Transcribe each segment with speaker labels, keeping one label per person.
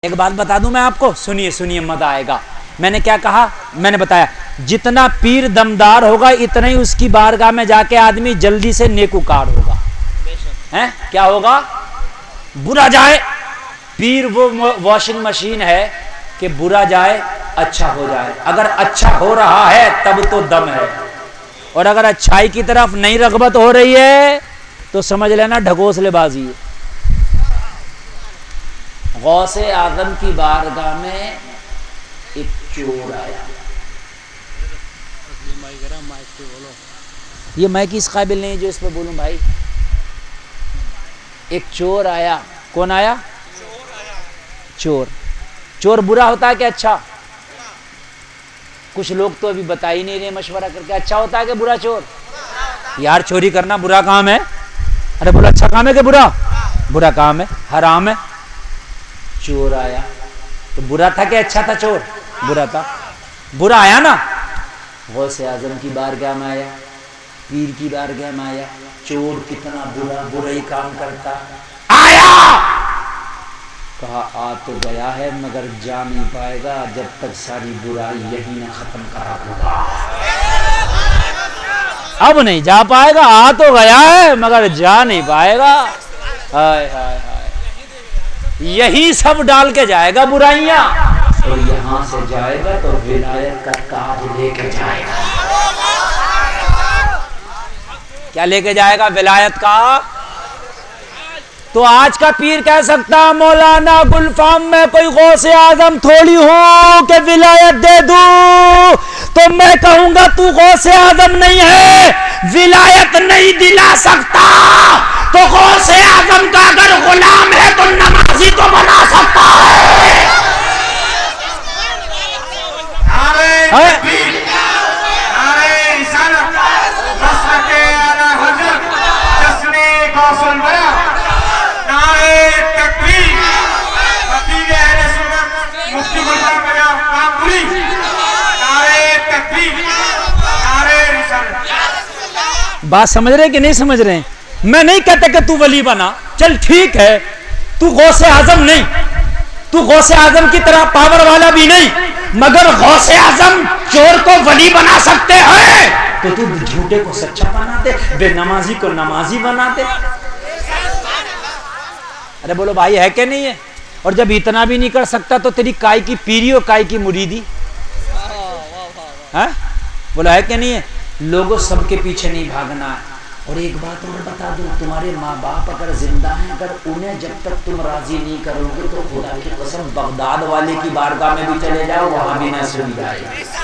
Speaker 1: ایک بات بتا دوں میں آپ کو، سنیے سنیے مزہ آئے گا۔ میں نے کیا کہا؟ میں نے بتایا جتنا پیر دمدار ہوگا اتنا ہی اس کی بارگاہ میں جا کے آدمی جلدی سے نیکوکار ہوگا۔ کیا ہوگا؟ برا جائے، پیر وہ واشنگ مشین ہے کہ برا جائے اچھا ہو جائے۔ اگر اچھا ہو رہا ہے تب تو دم ہے، اور اگر اچھائی کی طرف نہیں رغبت ہو رہی ہے تو سمجھ لینا ڈھکوسلے بازی ہے۔ غوث اعظم کی بارگاہ میں ایک چور آیا۔ یہ میں کی اس قابل نہیں جو اس پہ بولوں بھائی۔ ایک چور آیا۔ کون آیا؟ چور۔ چور برا ہوتا ہے کہ اچھا؟ کچھ لوگ تو ابھی بتا ہی نہیں رہے مشورہ کر کے، اچھا ہوتا ہے کہ برا؟ چور یار چوری کرنا برا کام ہے؟ ارے بولا اچھا کام ہے کہ برا؟ برا کام ہے، حرام ہے۔ چور آیا تو برا تھا کہ اچھا تھا؟ چور برا تھا، برا آیا نا۔ غوث اعظم کی بارگاہ میں آیا، پیر کی بارگاہ میں آیا۔ چور کتنا برا برائی کام کرتا آیا، کہا آ تو گیا ہے مگر جا نہیں پائے گا جب تک ساری برائی یہی نہ ختم کرا ہوگا۔ اب نہیں جا پائے گا، آ تو گیا ہے مگر جا نہیں پائے گا۔ ہائے ہائے ہائے، یہی سب ڈال کے جائے گا برائیاں، اور یہاں سے جائے گا تو ولایت کا تاج لے کے جائے گا۔ کیا لے کے جائے گا؟ ولایت کا۔ تو آج کا پیر کہہ سکتا مولانا گلفام میں کوئی غوث اعظم تھوڑی ہوں کہ ولایت دے دوں، تو میں کہوں گا تو غوث اعظم نہیں ہے، ولایت نہیں دلا سکتا۔ تو غوث اعظم کا اگر غلام ہے تو نمازی تو بنا سکتا ہے۔ بات سمجھ رہے کہ نہیں سمجھ رہے ہیں؟ میں نہیں کہتا کہ تو ولی بنا، چل ٹھیک ہے، تو غوث اعظم نہیں، تو غوث اعظم کی طرح پاور والا بھی نہیں، مگر غوث اعظم چور کو ولی بنا سکتے ہیں تو تو جھوٹے کو سچا بنا دے، بے نمازی کو نمازی بنا دے۔ ارے بولو بھائی ہے کہ نہیں ہے؟ اور جب اتنا بھی نہیں کر سکتا تو تیری کائی کی پیری اور کائی کی مریدی؟ بولو ہے کہ نہیں ہے؟ لوگوں سب کے پیچھے نہیں بھاگنا ہے۔ اور ایک بات اور بتا دوں، تمہارے ماں باپ اگر زندہ ہیں، اگر انہیں جب تک تم راضی نہیں کرو گے تو خدا کی قسم بغداد والے کی بارگاہ میں بھی چلے جاؤ، وہاں بھی نہ سن جائے گا۔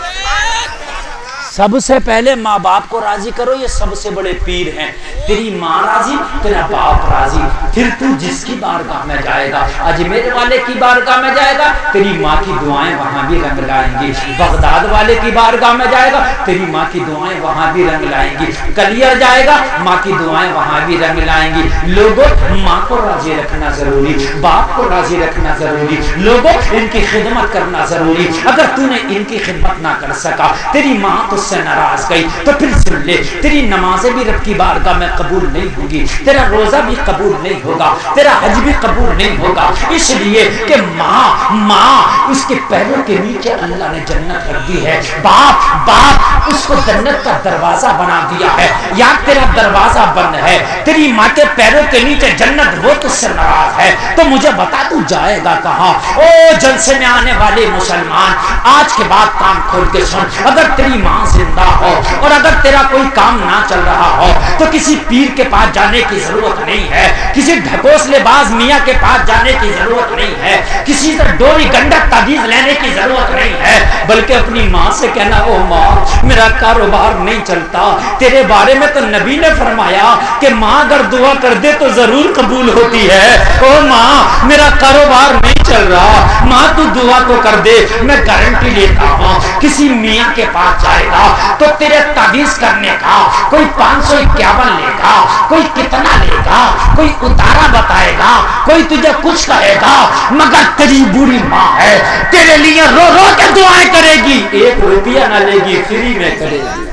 Speaker 1: سب سے پہلے ماں باپ کو راضی کرو، یہ سب سے بڑے پیر ہیں۔ تیری ماں راضی، تیرا باپ راضی، پھر تو جس کی بارگاہ میں جائے گا، اجمیر والے کی بارگاہ میں جائے گا، تیری ماں کی دعائیں وہاں بھی رنگ لائیں گی۔ بغداد والے کی بارگاہ میں جائے گا، تیری ماں کی دعائیں وہاں بھی رنگ لائیں گی۔ کلیئر جائے گا، ماں کی دعائیں وہاں بھی رنگ لائیں گی۔ لوگوں ماں کو راضی رکھنا ضروری، باپ کو راضی رکھنا ضروری، لوگوں ان کی خدمت کرنا ضروری۔ اگر تو نے ان کی خدمت نہ کر سکا، تیری ماں تو سے ناراض گئی، تو پھر سن لے، تیری نمازیں بھی رب کی بارگاہ میں قبول نہیں ہوگی، تیرا روزہ بھی قبول نہیں ہوگا، تیرا حج بھی قبول نہیں ہوگا، اس لیے کہ ماں اس کے پیروں کے نیچے اللہ نے جنت رکھ دی ہے، باپ اس کو جنت کا دروازہ بنا دیا ہے۔ یا تیرا دروازہ بند ہے، تیری ماں کے پیروں کے نیچے جنت، وہ تجھ سے ناراض ہے، تو مجھے بتا تو جائے گا کہاں؟ او جلسے میں آنے والے مسلمان، آج کے بعد کان کھول کے سن، اگر تیری ماں زندہ ہو اور اگر تیرا کوئی کام نہ چل رہا ہو تو کسی پیر کے پاس جانے کی ضرورت نہیں ہے، کسی ڈھکوسلے باز میاں کے پاس جانے کی ضرورت نہیں ہے، کسی سے ڈوری گنڈک تعویذ لینے کی ضرورت نہیں ہے، بلکہ اپنی ماں سے کہنا او ماں میرا کاروبار نہیں چلتا، تیرے بارے میں تو نبی نے فرمایا کہ ماں اگر دعا کر دے تو ضرور قبول ہوتی ہے، او ماں میرا کاروبار نہیں چل رہا، ماں تو دعا تو کر دے، میں گارنٹی لیتا ہوں کسی میاں کے پاس جائے گا تو تیرے تعویذ کرنے کا کوئی 551 لے گا، کوئی کتنا لے گا، کوئی اتارا بتائے گا، کوئی تجھے کچھ کہے گا، مگر تیری بری ماں ہے، تیرے لیے رو رو کے دعائیں کرے گی، 1 روپیہ نہ لے گی، فری میں کرے گی،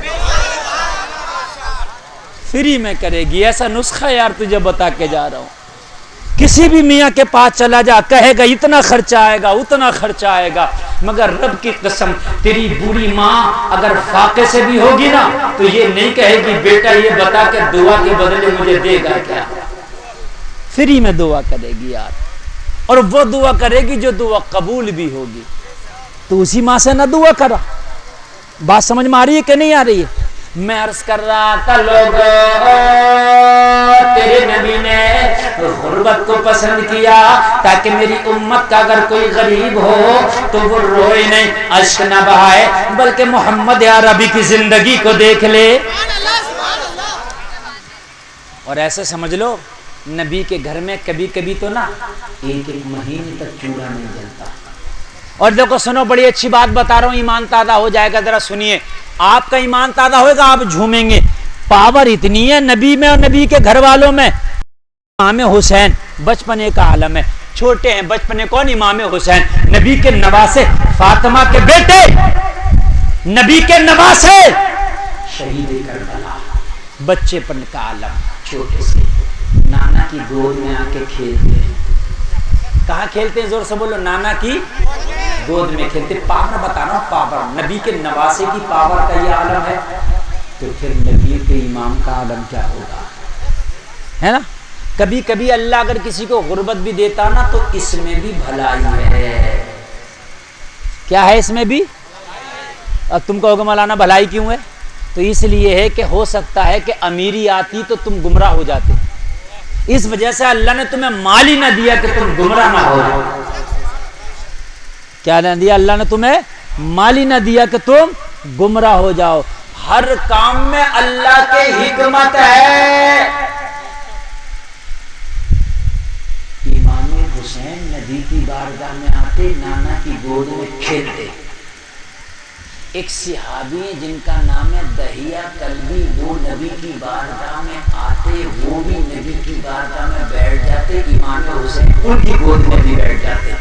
Speaker 1: فری میں کرے گی۔ ایسا نسخہ یار تجھے بتا کے جا رہا ہوں۔ کسی بھی میاں کے پاس چلا جا کہے گا اتنا خرچہ آئے گا اتنا خرچہ آئے گا، مگر رب کی قسم تیری بوڑھی ماں اگر فاقے سے بھی ہوگی نا تو یہ نہیں کہے گی بیٹا یہ بتا کہ دعا کے بدلے مجھے دے گا کیا، فری میں دعا کرے گی یار، اور وہ دعا کرے گی جو دعا قبول بھی ہوگی۔ تو اسی ماں سے نہ دعا کرا۔ بات سمجھ میں آ رہی ہے کہ نہیں آ رہی ہے؟ میں عرض کر رہا تھا لوگوں تیرے نبی نے غربت کو پسند کیا تاکہ میری امت کا اگر کوئی غریب ہو تو وہ روئے نہیں، اشک نہ بہائے، بلکہ محمد عربی کی زندگی کو دیکھ لے۔ اور ایسے سمجھ لو نبی کے گھر میں کبھی کبھی تو نا ایک مہینے تک چولہا نہیں جلتا۔ اور دیکھو سنو بڑی اچھی بات بتا رہا ہوں، ایمان تازہ ہو جائے گا، ذرا سنیے، آپ کا ایمان تازہ ہوئے گا، آپ جھومیں گے۔ پاور اتنی ہے نبی میں اور نبی کے گھر والوں میں۔ امام حسین بچپنے کا عالم ہے، چھوٹے ہیں بچپنے کون؟ امام حسین نبی کے نواسے، فاطمہ کے بیٹے، نبی کے نواسے، شہید کربلا، بچے پن کا عالم، چھوٹے سے نانا کی گود میں آ کے کھیلتے ہیں۔ کہاں کھیلتے ہیں؟ زور سے بولو، نانا کی گود میں کھیلتے۔ پاور بتا رہا ہوں، پاور نبی کے نواسے کی پاور کا یہ عالم ہے، تو پھر نبی کے امام کا عالم کیا ہوگا، ہے نا؟ کبھی کبھی اللہ اگر کسی کو غربت بھی دیتا نا تو اس میں بھی بھلائی ہے۔ کیا ہے اس میں بھی؟ اب تم کہو گے مولانا بھلائی کیوں ہے؟ تو اس لیے ہے کہ ہو سکتا ہے کہ امیری آتی تو تم گمراہ ہو جاتے، اس وجہ سے اللہ نے تمہیں مال ہی نہ دیا کہ تم گمراہ نہ ہو۔ کیا نہ دیا؟ اللہ نے تمہیں مال ہی نہ دیا کہ تم گمراہ ہو جاؤ۔ ہر کام میں اللہ کی حکمت ہے۔ امام حسین نبی کی بارگاہ میں آتے، نانا کی گود میں کھیلتے۔ ایک صحابی ہیں جن کا نام ہے دہیہ کلبی، وہ نبی کی بارگاہ میں آتے، وہ بھی نبی کی بارگاہ میں بیٹھ جاتے، امام حسین ان کی گود میں بھی بیٹھ جاتے۔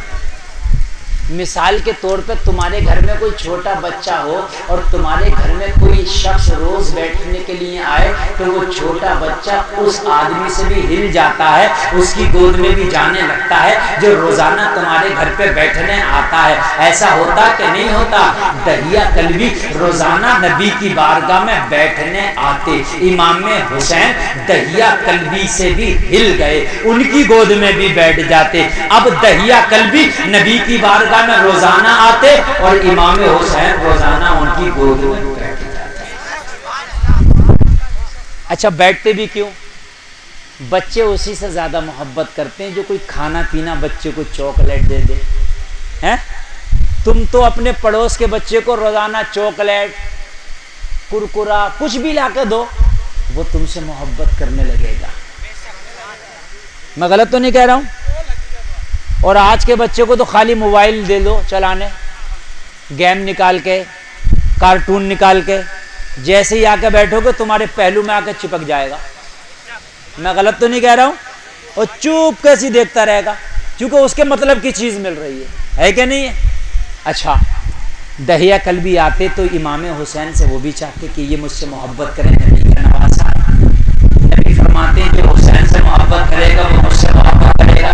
Speaker 1: مثال کے طور پہ تمہارے گھر میں کوئی چھوٹا بچہ ہو اور تمہارے گھر میں کوئی شخص روز بیٹھنے کے لیے آئے تو وہ چھوٹا بچہ اس آدمی سے بھی ہل جاتا ہے، اس کی گود میں بھی جانے لگتا ہے جو روزانہ تمہارے گھر پہ بیٹھنے آتا ہے۔ ایسا ہوتا کہ نہیں ہوتا؟ دہیہ کلبی روزانہ نبی کی بارگاہ میں بیٹھنے آتے، امام حسین دہیہ کلبی سے بھی ہل گئے، ان کی گود میں بھی بیٹھ جاتے۔ اب دہیہ کلبی نبی کی بارگاہ میں روزانہ آتے اور امام حسین روزانہ ان کی گود میں بیٹھ جاتے۔ اچھا بیٹھتے بھی کیوں؟ بچے اسی سے زیادہ محبت کرتے ہیں جو کوئی کھانا پینا بچے کو چاکلیٹ دے دے ہیں۔ تم تو اپنے پڑوس کے بچے کو روزانہ چاکلیٹ، کرکرا، کچھ بھی لا کے دو، وہ تم سے محبت کرنے لگے گا۔ میں غلط تو نہیں کہہ رہا ہوں؟ اور آج کے بچے کو تو خالی موبائل دے دو چلانے، گیم نکال کے، کارٹون نکال کے، جیسے ہی آ کے بیٹھو گے تمہارے پہلو میں آ کے چپک جائے گا۔ میں غلط تو نہیں کہہ رہا ہوں؟ اور چوپ کیسی دیکھتا رہے گا کیونکہ اس کے مطلب کی چیز مل رہی ہے کہ نہیں ہے؟ اچھا دہیہ کلبی آتے تو امام حسین سے وہ بھی چاہتے کہ یہ مجھ سے محبت کریں، نبی کا نواسا۔ نبی فرماتے ہیں جو حسین سے محبت کرے گا وہ مجھ سے محبت کرے گا۔